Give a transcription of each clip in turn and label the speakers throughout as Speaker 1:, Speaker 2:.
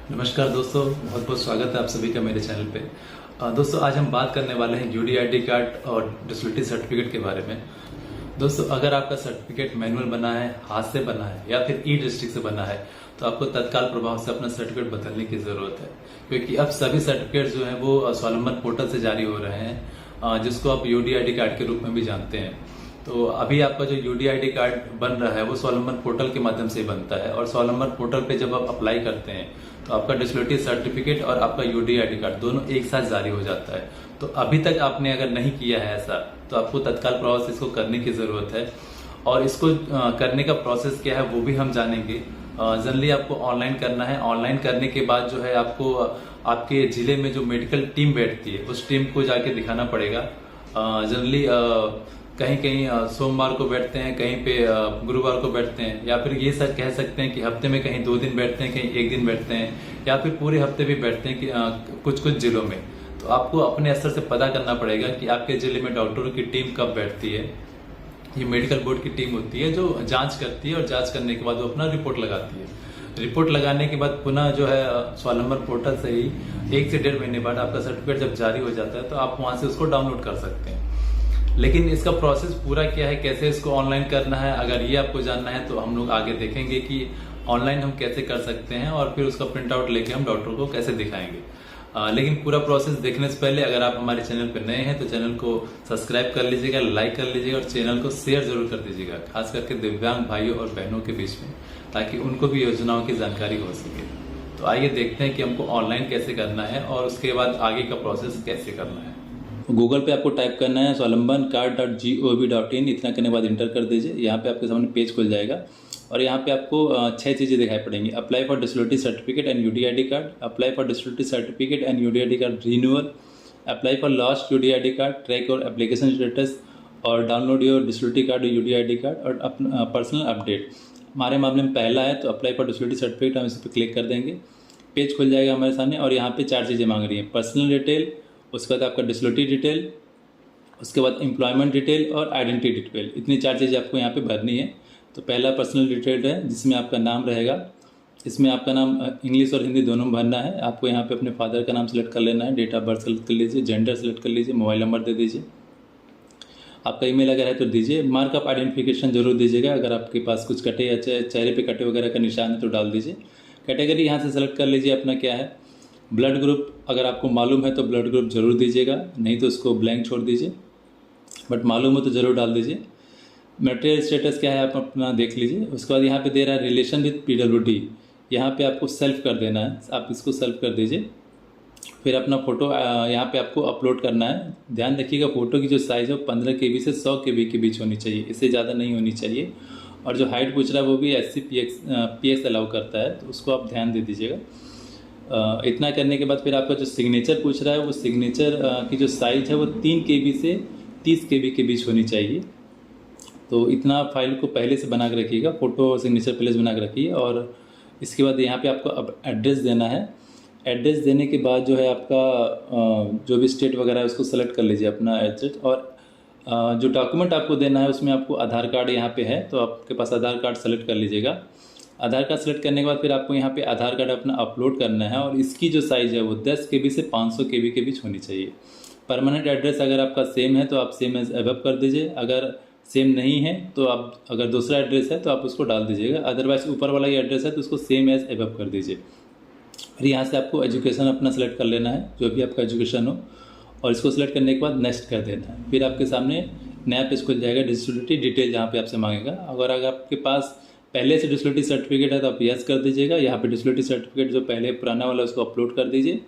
Speaker 1: नमस्कार दोस्तों, बहुत बहुत स्वागत है आप सभी का मेरे चैनल पे। दोस्तों आज हम बात करने वाले हैं यूडीआईडी कार्ड और डिसेबिलिटी सर्टिफिकेट के बारे में। दोस्तों अगर आपका सर्टिफिकेट मैनुअल बना है, हाथ से बना है या फिर ई डिस्ट्रिक्ट से बना है तो आपको तत्काल प्रभाव से अपना सर्टिफिकेट बदलने की जरूरत है, क्योंकि अब सभी सर्टिफिकेट जो है वो स्वावलंबन पोर्टल से जारी हो रहे हैं, जिसको आप यूडीआईडी कार्ड के रूप में भी जानते हैं। तो अभी आपका जो यूडीआईडी कार्ड बन रहा है वो स्वावलंबन पोर्टल के माध्यम से बनता है, और स्वावलंबन पोर्टल पे जब आप अप्लाई करते हैं तो आपका डिसेबिलिटी सर्टिफिकेट और आपका यूडीआईडी कार्ड दोनों एक साथ जारी हो जाता है। तो अभी तक आपने अगर नहीं किया है ऐसा तो आपको तत्काल प्रभाव से इसको करने की जरूरत है, और इसको करने का प्रोसेस क्या है वो भी हम जानेंगे। जनरली आपको ऑनलाइन करना है। ऑनलाइन करने के बाद जो है आपको आपके जिले में जो मेडिकल टीम बैठती है उस टीम को जाके दिखाना पड़ेगा। जनरली कहीं कहीं सोमवार को बैठते हैं, कहीं पे गुरुवार को बैठते हैं, या फिर ये सर कह सकते हैं कि हफ्ते में कहीं 2 दिन बैठते हैं, कहीं 1 दिन बैठते हैं, या फिर पूरे हफ्ते भी बैठते हैं कि कुछ कुछ जिलों में। तो आपको अपने स्तर से पता करना पड़ेगा कि आपके जिले में डॉक्टरों की टीम कब बैठती है। ये मेडिकल बोर्ड की टीम होती है जो जांच करती है, और जांच करने के बाद वो अपना रिपोर्ट लगाती है। रिपोर्ट लगाने के बाद पुनः जो है स्वावलंबन पोर्टल से ही 1 से 1.5 महीने बाद आपका सर्टिफिकेट जब जारी हो जाता है तो आप वहां से उसको डाउनलोड कर सकते हैं। लेकिन इसका प्रोसेस पूरा क्या है, कैसे इसको ऑनलाइन करना है, अगर ये आपको जानना है तो हम लोग आगे देखेंगे कि ऑनलाइन हम कैसे कर सकते हैं, और फिर उसका प्रिंट आउट लेके हम डॉक्टर को कैसे दिखाएंगे। लेकिन पूरा प्रोसेस देखने से पहले अगर आप हमारे चैनल पर नए हैं तो चैनल को सब्सक्राइब कर लीजिएगा, लाइक कर लीजिएगा, और चैनल को शेयर जरूर कर दीजिएगा, खास करके दिव्यांग भाइयों और बहनों के बीच में, ताकि उनको भी योजनाओं की जानकारी हो सके। तो आइए देखते हैं कि हमको ऑनलाइन कैसे करना है और उसके बाद आगे का प्रोसेस कैसे करना है। गूगल पे आपको टाइप करना है स्वावलंबन-कार्ड.gov.in। इतना करने के बाद इंटर कर दीजिए। यहाँ पे आपके सामने पेज खुल जाएगा, और यहाँ पे आपको 6 चीज़ें दिखाई पड़ेंगी। Apply for disability certificate and UDID card, apply for disability certificate and UDID card renewal, apply for lost UDID card, track और एप्लीकेशन स्टेटस, और download your disability card UDID card, और अपना पर्सनल अपडेट। हमारे मामले में पहला है तो अप्लाई फॉर डिसेबिलिटी सर्टिफिकेट, हम इस पर क्लिक कर देंगे। पेज खुल जाएगा हमारे सामने, और यहाँ पे 4 चीज़ें मांग रही हैं। पर्सनल डिटेल, उसके बाद आपका डिसेबिलिटी डिटेल, उसके बाद एम्प्लॉयमेंट डिटेल और आइडेंटिटी डिटेल। इतनी 4 चीज़ें आपको यहाँ पे भरनी है। तो पहला पर्सनल डिटेल है जिसमें आपका नाम रहेगा। इसमें आपका नाम इंग्लिश और हिंदी दोनों में भरना है। आपको यहाँ पे अपने फादर का नाम सेलेक्ट कर लेना है, डेट ऑफ बर्थ सेलेक्ट कर लीजिए, जेंडर सेलेक्ट कर लीजिए, मोबाइल नंबर दे दीजिए, आपका ईमेल अगर है तो दीजिए। मार्क ऑफ आइडेंटिफिकेशन जरूर दीजिएगा, अगर आपके पास कुछ कटे या चेहरे पे कटे वगैरह का निशान है तो डाल दीजिए। कैटेगरी यहाँ से सेलेक्ट कर लीजिए अपना क्या है। ब्लड ग्रुप अगर आपको मालूम है तो ब्लड ग्रुप जरूर दीजिएगा, नहीं तो उसको ब्लैंक छोड़ दीजिए, बट मालूम हो तो ज़रूर डाल दीजिए। मैरिटल स्टेटस क्या है आप अपना देख लीजिए। उसके बाद यहाँ पे दे रहा है रिलेशन विद पीडब्ल्यूडी, यहाँ पे आपको सेल्फ कर देना है, आप इसको सेल्फ कर दीजिए। फिर अपना फ़ोटो यहाँ पे आपको अपलोड करना है। ध्यान रखिएगा फ़ोटो की जो साइज़ है वो 15 KB से 100 KB के बीच होनी चाहिए, इससे ज़्यादा नहीं होनी चाहिए। और जो हाइट पूछ रहा है वो भी SC/PX अलाउ करता है, तो उसको आप ध्यान दे दीजिएगा। इतना करने के बाद फिर आपका जो सिग्नेचर पूछ रहा है वो सिग्नेचर की जो साइज़ है वो 3 KB से 30 KB के बीच होनी चाहिए। तो इतना फाइल को पहले से बना के रखिएगा, फ़ोटो सिग्नेचर पहले से बना के रखिए। और इसके बाद यहाँ पे आपको अब एड्रेस देना है। एड्रेस देने के बाद जो है आपका जो भी स्टेट वगैरह है उसको सेलेक्ट कर लीजिए अपना एड्रेस। और जो डॉक्यूमेंट आपको देना है उसमें आपको आधार कार्ड यहाँ पे है तो आपके पास आधार कार्ड सेलेक्ट कर लीजिएगा। आधार कार्ड सेलेक्ट करने के बाद फिर आपको यहाँ पे आधार कार्ड अपना अपलोड करना है, और इसकी जो साइज़ है वो 10 KB से 500 KB के बीच होनी चाहिए। परमानेंट एड्रेस अगर आपका सेम है तो आप सेम एज एबव कर दीजिए, अगर सेम नहीं है तो आप अगर दूसरा एड्रेस है तो आप उसको डाल दीजिएगा, अदरवाइज ऊपर वाला ही एड्रेस है तो उसको सेम एज एबव कर दीजिए। फिर यहाँ से आपको एजुकेशन अपना सेलेक्ट कर लेना है, जो भी आपका एजुकेशन हो, और इसको सेलेक्ट करने के बाद नेक्स्ट कर देना है। फिर आपके सामने नया पेज खुल जाएगा, डिसेबिलिटी डिटेल जहाँ पे आपसे मांगेगा। अगर आपके पास पहले से डिसेबिलिटी सर्टिफिकेट है तो आप यस कर दीजिएगा। यहाँ पे डिसेबिलिटी सर्टिफिकेट जो पहले पुराना वाला उसको अपलोड कर दीजिए।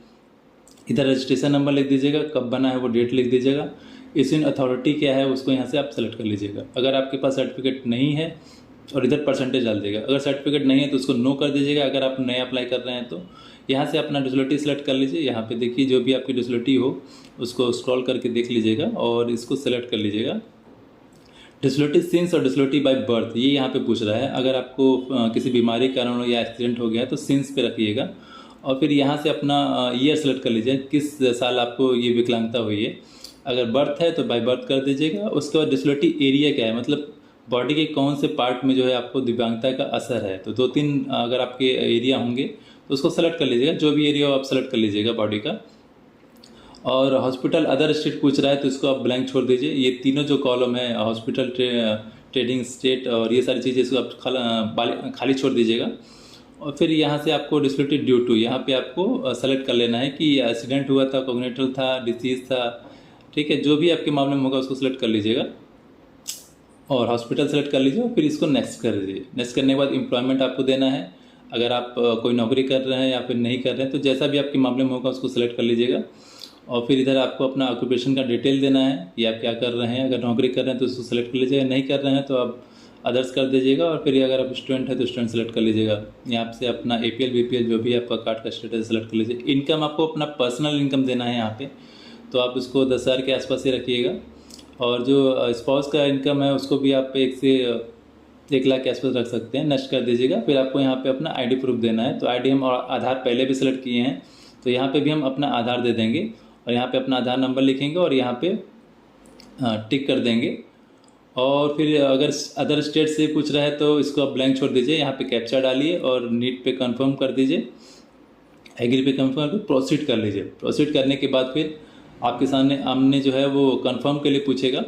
Speaker 1: इधर रजिस्ट्रेशन नंबर लिख दीजिएगा, कब बना है वो डेट लिख दीजिएगा। इश्यूइंग अथॉरिटी क्या है उसको यहाँ से आप सेलेक्ट कर लीजिएगा। अगर आपके पास सर्टिफिकेट नहीं है और इधर परसेंटेज डाल दीजिएगा। अगर सर्टिफिकेट नहीं है तो उसको नो कर दीजिएगा। अगर आप नया अप्लाई कर रहे हैं तो यहाँ से अपना डिसेबिलिटी सेलेक्ट कर लीजिए। यहाँ पे देखिए जो भी आपकी डिसेबिलिटी हो उसको स्क्रॉल करके देख लीजिएगा और इसको सेलेक्ट कर लीजिएगा। डिसेबिलिटी सिंस और डिसेबिलिटी बाय बर्थ ये यहाँ पे पूछ रहा है। अगर आपको किसी बीमारी के कारण या एक्सीडेंट हो गया है तो सिंस पे रखिएगा, और फिर यहाँ से अपना ईयर सेलेक्ट कर लीजिए, किस साल आपको ये विकलांगता हुई है। अगर बर्थ है तो बाय बर्थ कर दीजिएगा। उसके बाद डिसेबिलिटी एरिया क्या है, मतलब बॉडी के कौन से पार्ट में जो है आपको दिव्यांगता का असर है। तो 2-3 अगर आपके एरिया होंगे तो उसको सेलेक्ट कर लीजिएगा, जो भी एरिया हो आप सेलेक्ट कर लीजिएगा बॉडी का। और हॉस्पिटल अदर स्टेट पूछ रहा है तो इसको आप ब्लैंक छोड़ दीजिए। ये तीनों जो कॉलम है हॉस्पिटल, ट्रेडिंग स्टेट और ये सारी चीज़ें, इसको आप खाली छोड़ दीजिएगा। और फिर यहाँ से आपको डिसबिलिटी ड्यू टू, यहाँ पे आपको सेलेक्ट कर लेना है कि एक्सीडेंट हुआ था, कॉग्निटिव था, डिसीज था, ठीक है, जो भी आपके मामले में होगा उसको सेलेक्ट कर लीजिएगा और हॉस्पिटल सेलेक्ट कर लीजिए और फिर इसको नेक्स्ट कर दीजिए। नेक्स्ट करने के बाद एम्प्लॉयमेंट आपको देना है, अगर आप कोई नौकरी कर रहे हैं या फिर नहीं कर रहे हैं तो जैसा भी आपके मामले में होगा उसको सेलेक्ट कर लीजिएगा। और फिर इधर आपको अपना ऑक्यूपेशन का डिटेल देना है कि आप क्या कर रहे हैं। अगर नौकरी कर रहे हैं तो उसको सेलेक्ट कर लीजिएगा, नहीं कर रहे हैं तो आप अदर्स कर दीजिएगा। और फिर अगर आप स्टूडेंट है तो स्टूडेंट सेलेक्ट कर लीजिएगा। यहाँ से अपना APL BPL जो भी आपका कार्ड का स्टेटस सेलेक्ट कर लीजिए। इनकम आपको अपना पर्सनल इनकम देना है यहाँ पे, तो आप उसको 10,000 के आसपास ही रखिएगा। और जो स्पाउस का इनकम है उसको भी आप 1 से 1 लाख के आसपास रख सकते हैं। नेक्स्ट कर दीजिएगा। फिर आपको यहाँ पे अपना ID प्रूफ देना है, तो ID हम आधार पहले भी सेलेक्ट किए हैं तो यहाँ पे भी हम अपना आधार दे देंगे और यहाँ पे अपना आधार नंबर लिखेंगे और यहाँ पे टिक कर देंगे। और फिर अगर अदर स्टेट से पूछ रहा है तो इसको आप ब्लैंक छोड़ दीजिए। यहाँ पे कैप्चा डालिए और नीट पे कंफर्म कर दीजिए, एग्री पे कंफर्म करके प्रोसीड कर लीजिए। प्रोसीड करने के बाद फिर आपके सामने जो है वो कंफर्म के लिए पूछेगा,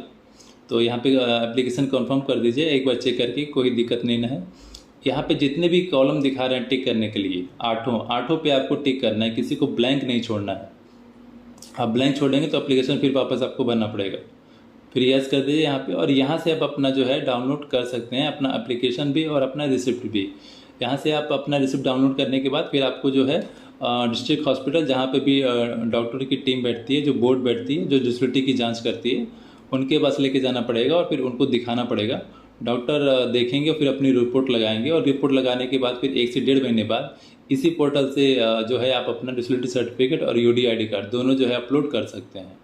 Speaker 1: तो यहाँ पे एप्लीकेशन कंफर्म कर दीजिए एक बार चेक करके, कोई दिक्कत नहीं ना है। यहाँ पे जितने भी कॉलम दिखा रहे हैं टिक करने के लिए, आठों पे आपको टिक करना है, किसी को ब्लैंक नहीं छोड़ना है। आप ब्लैंक छोड़ेंगे तो एप्लीकेशन फिर वापस आपको भरना पड़ेगा। फिर यस कर दीजिए यहाँ पे। और यहाँ से आप अपना जो है डाउनलोड कर सकते हैं, अपना एप्लीकेशन भी और अपना रिसिप्ट भी। यहाँ से आप अपना रिसिप्ट डाउनलोड करने के बाद फिर आपको जो है डिस्ट्रिक्ट हॉस्पिटल जहाँ पे भी डॉक्टर की टीम बैठती है, जो बोर्ड बैठती है, जो डिसबिलिटी की जांच करती है, उनके पास लेके जाना पड़ेगा और फिर उनको दिखाना पड़ेगा। डॉक्टर देखेंगे, फिर अपनी रिपोर्ट लगाएंगे और रिपोर्ट लगाने के बाद फिर 1 से 1.5 महीने बाद इसी पोर्टल से जो है आप अपना डिसबिलिटी सर्टिफिकेट और UDID कार्ड दोनों जो है अपलोड कर सकते हैं।